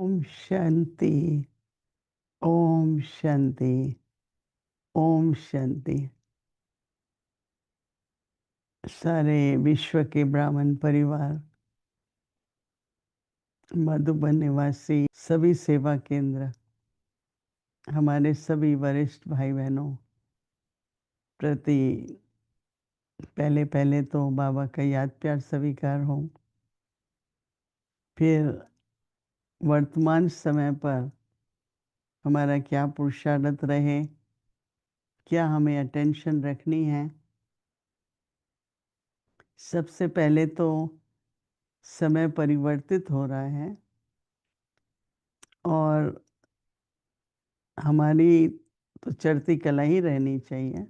ओम शांति। ओम शांति। ओम शांति। सारे विश्व के ब्राह्मण परिवार, मधुबन निवासी सभी सेवा केंद्र, हमारे सभी वरिष्ठ भाई बहनों प्रति पहले पहले तो बाबा का याद प्यार स्वीकार हो। फिर वर्तमान समय पर हमारा क्या पुरुषार्थ रहे, क्या हमें अटेंशन रखनी है। सबसे पहले तो समय परिवर्तित हो रहा है और हमारी तो चढ़ती कला ही रहनी चाहिए,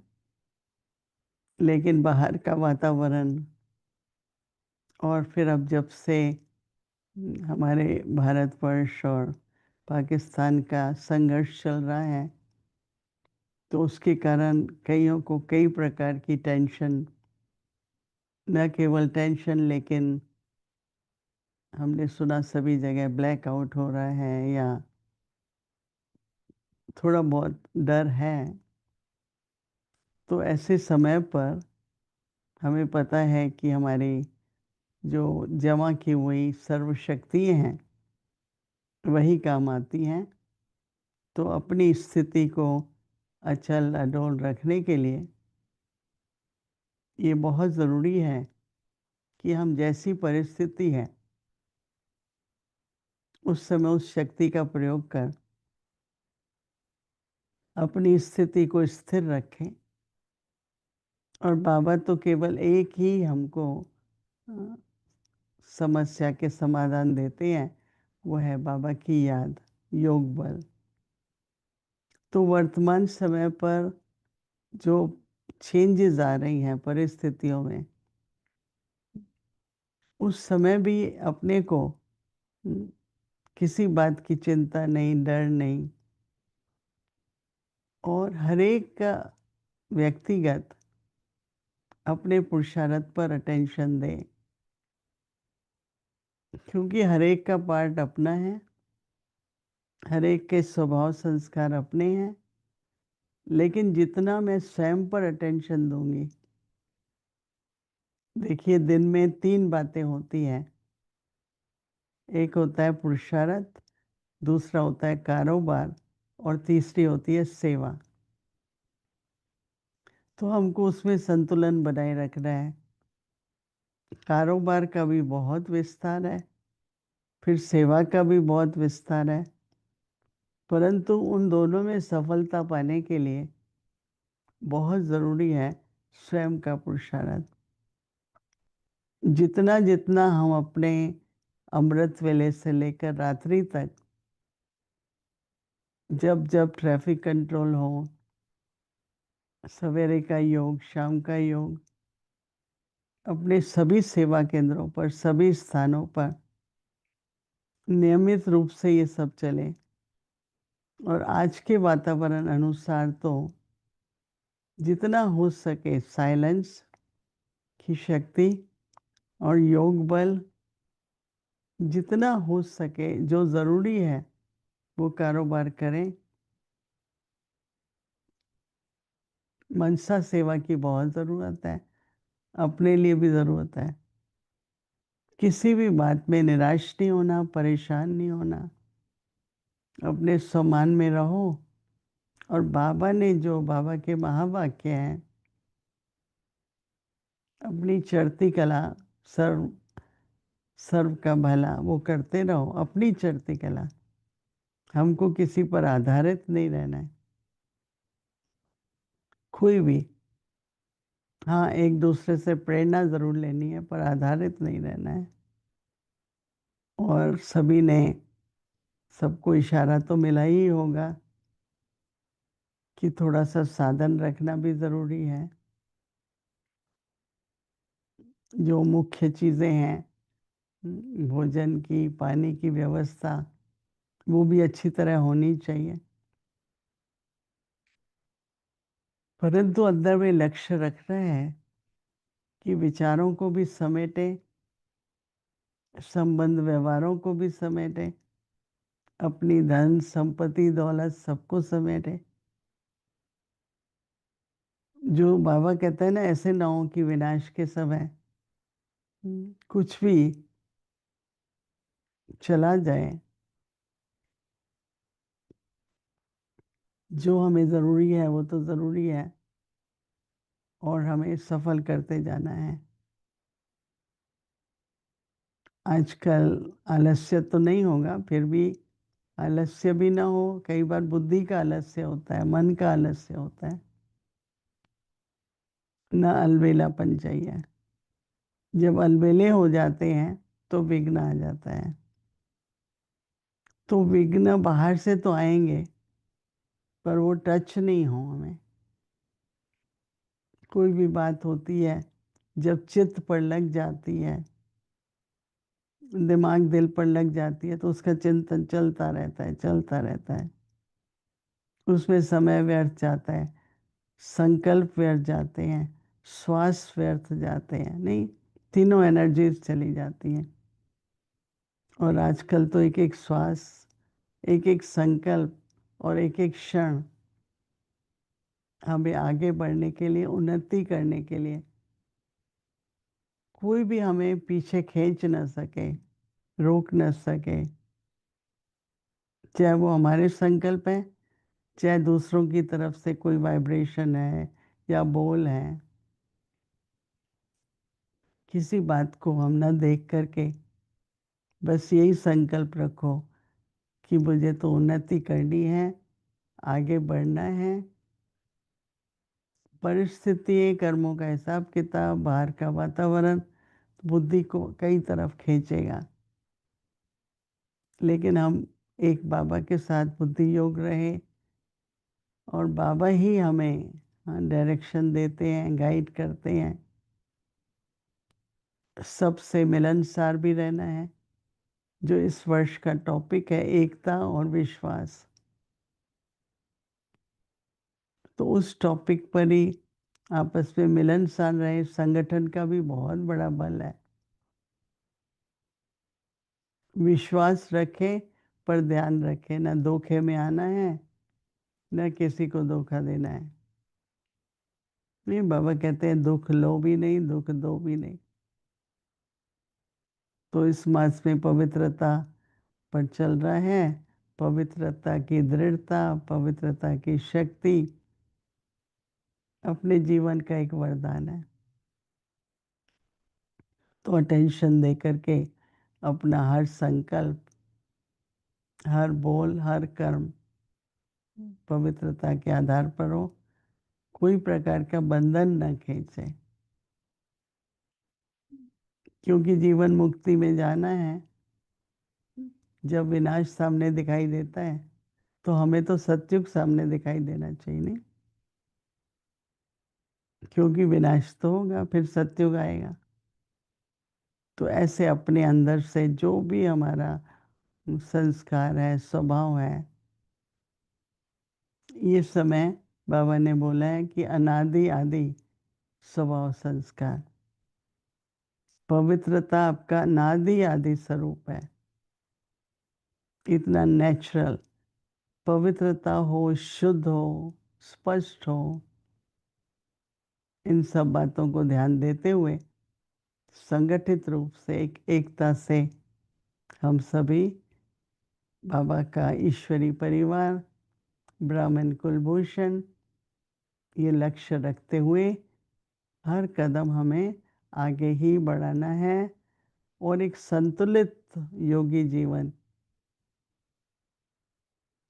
लेकिन बाहर का वातावरण और फिर अब जब से हमारे भारतवर्ष और पाकिस्तान का संघर्ष चल रहा है, तो उसके कारण कईयों को कई प्रकार की टेंशन, न केवल टेंशन लेकिन हमने सुना सभी जगह ब्लैकआउट हो रहा है या थोड़ा बहुत डर है। तो ऐसे समय पर हमें पता है कि हमारी जो जमा की हुई सर्वशक्तियाँ हैं वही काम आती हैं। तो अपनी स्थिति को अचल अडोल रखने के लिए ये बहुत ज़रूरी है कि हम जैसी परिस्थिति है उस समय उस शक्ति का प्रयोग कर अपनी स्थिति को स्थिर रखें। और बाबा तो केवल एक ही हमको समस्या के समाधान देते हैं, वो है बाबा की याद, योग बल। तो वर्तमान समय पर जो चेंजेस आ रही हैं परिस्थितियों में, उस समय भी अपने को किसी बात की चिंता नहीं, डर नहीं, और हर एक का व्यक्तिगत अपने पुरुषार्थ पर अटेंशन दें, क्योंकि हर एक का पार्ट अपना है, हर एक के स्वभाव संस्कार अपने हैं। लेकिन जितना मैं स्वयं पर अटेंशन दूंगी, देखिए दिन में 3 बातें होती हैं। एक होता है पुरुषार्थ, दूसरा होता है कारोबार और तीसरी होती है सेवा। तो हमको उसमें संतुलन बनाए रखना है। कारोबार का भी बहुत विस्तार है, फिर सेवा का भी बहुत विस्तार है, परंतु उन दोनों में सफलता पाने के लिए बहुत ज़रूरी है स्वयं का पुरुषार्थ। जितना जितना हम अपने अमृत वेले से लेकर रात्रि तक, जब जब ट्रैफिक कंट्रोल हो, सवेरे का योग, शाम का योग, अपने सभी सेवा केंद्रों पर, सभी स्थानों पर नियमित रूप से ये सब चले। और आज के वातावरण अनुसार तो जितना हो सके साइलेंस की शक्ति और योग बल, जितना हो सके जो ज़रूरी है वो कारोबार करें। मनसा सेवा की बहुत ज़रूरत है, अपने लिए भी ज़रूरत है। किसी भी बात में निराश नहीं होना, परेशान नहीं होना, अपने सम्मान में रहो। और बाबा ने जो बाबा के महावाक्य हैं, अपनी चढ़ती कला सर्व सर्व का भला, वो करते रहो। अपनी चढ़ती कला, हमको किसी पर आधारित नहीं रहना है, कोई भी। हाँ, एक दूसरे से प्रेरणा ज़रूर लेनी है पर आधारित नहीं रहना है। और सभी ने सबको इशारा तो मिला ही होगा कि थोड़ा सा साधन रखना भी ज़रूरी है। जो मुख्य चीज़ें हैं, भोजन की, पानी की व्यवस्था, वो भी अच्छी तरह होनी चाहिए। परंतु अंदर में लक्ष्य रख रहे हैं कि विचारों को भी समेटें, संबंध व्यवहारों को भी समेटें, अपनी धन संपत्ति दौलत सबको समेटे। जो बाबा कहते हैं ना, ऐसे ना हो कि विनाश के समय कुछ भी चला जाए। जो हमें ज़रूरी है वो तो ज़रूरी है, और हमें सफल करते जाना है। आजकल आलस्य तो नहीं होगा, फिर भी आलस्य भी ना हो। कई बार बुद्धि का आलस्य होता है, मन का आलस्य होता है, ना अलबेलापन चाहिए। जब अलबेले हो जाते हैं तो विघ्न आ जाता है। तो विघ्न बाहर से तो आएंगे, पर वो टच नहीं हो हमें। कोई भी बात होती है, जब चित्त पर लग जाती है, दिमाग दिल पर लग जाती है, तो उसका चिंतन चलता रहता है, चलता रहता है। उसमें समय व्यर्थ जाता है, संकल्प व्यर्थ जाते हैं, श्वास व्यर्थ जाते हैं, नहीं, तीनों एनर्जीज चली जाती हैं। और आजकल तो एक एक श्वास, एक एक संकल्प और एक एक क्षण हमें आगे बढ़ने के लिए, उन्नति करने के लिए, कोई भी हमें पीछे खींच न सके, रोक न सके। चाहे वो हमारे संकल्प है, चाहे दूसरों की तरफ से कोई वाइब्रेशन है या बोल है। किसी बात को हम न देख करके बस यही संकल्प रखो कि मुझे तो उन्नति करनी है, आगे बढ़ना है। परिस्थिति, कर्मों का हिसाब किताब, बाहर का वातावरण बुद्धि को कई तरफ खींचेगा, लेकिन हम एक बाबा के साथ बुद्धि योग रहे, और बाबा ही हमें डायरेक्शन देते हैं, गाइड करते हैं। सबसे मिलनसार भी रहना है, जो इस वर्ष का टॉपिक है, एकता और विश्वास। तो उस टॉपिक पर ही आपस में मिलनसार रहे। संगठन का भी बहुत बड़ा बल है। विश्वास रखें, पर ध्यान रखें, ना धोखे में आना है, न किसी को धोखा देना है। नहीं, बाबा कहते हैं दुख लो भी नहीं, दुख दो भी नहीं। तो इस मास में पवित्रता पर चल रहा है। पवित्रता की दृढ़ता, पवित्रता की शक्ति अपने जीवन का एक वरदान है। तो अटेंशन दे करके अपना हर संकल्प, हर बोल, हर कर्म पवित्रता के आधार पर हो। कोई प्रकार का बंधन न खींचे, क्योंकि जीवन मुक्ति में जाना है। जब विनाश सामने दिखाई देता है, तो हमें तो सतयुग सामने दिखाई देना चाहिए, नहीं? क्योंकि विनाश तो होगा, फिर सतयुग आएगा। तो ऐसे अपने अंदर से जो भी हमारा संस्कार है, स्वभाव है, ये समय बाबा ने बोला है कि अनादि आदि स्वभाव संस्कार। पवित्रता आपका अनादि आदि स्वरूप है। इतना नेचुरल पवित्रता हो, शुद्ध हो, स्पष्ट हो। इन सब बातों को ध्यान देते हुए संगठित रूप से, एक एकता से हम सभी बाबा का ईश्वरी परिवार, ब्राह्मण कुलभूषण, ये लक्ष्य रखते हुए हर कदम हमें आगे ही बढ़ाना है, और एक संतुलित योगी जीवन।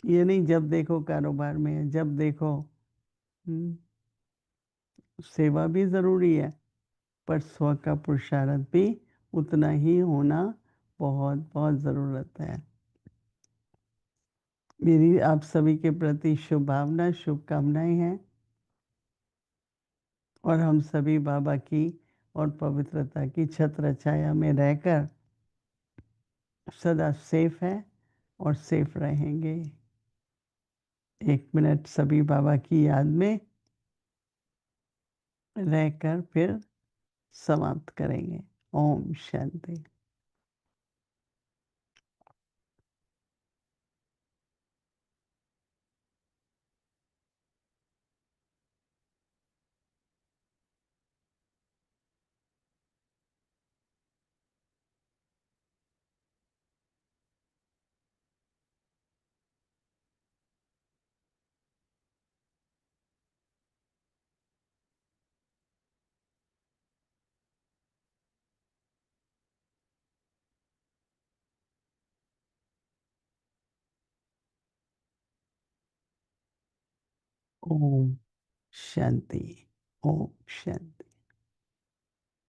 ये नहीं जब देखो कारोबार में, जब देखो। सेवा भी ज़रूरी है, पर स्व का पुरुषार्थ भी उतना ही होना बहुत बहुत ज़रूरत है। मेरी आप सभी के प्रति शुभ भावना, शुभकामनाएं हैं, और हम सभी बाबा की और पवित्रता की छत्र छाया में रहकर सदा सेफ है और सेफ रहेंगे। 1 मिनट सभी बाबा की याद में रहकर फिर समाप्त करेंगे। ओम शांति। ओम शांति, ओम शांति।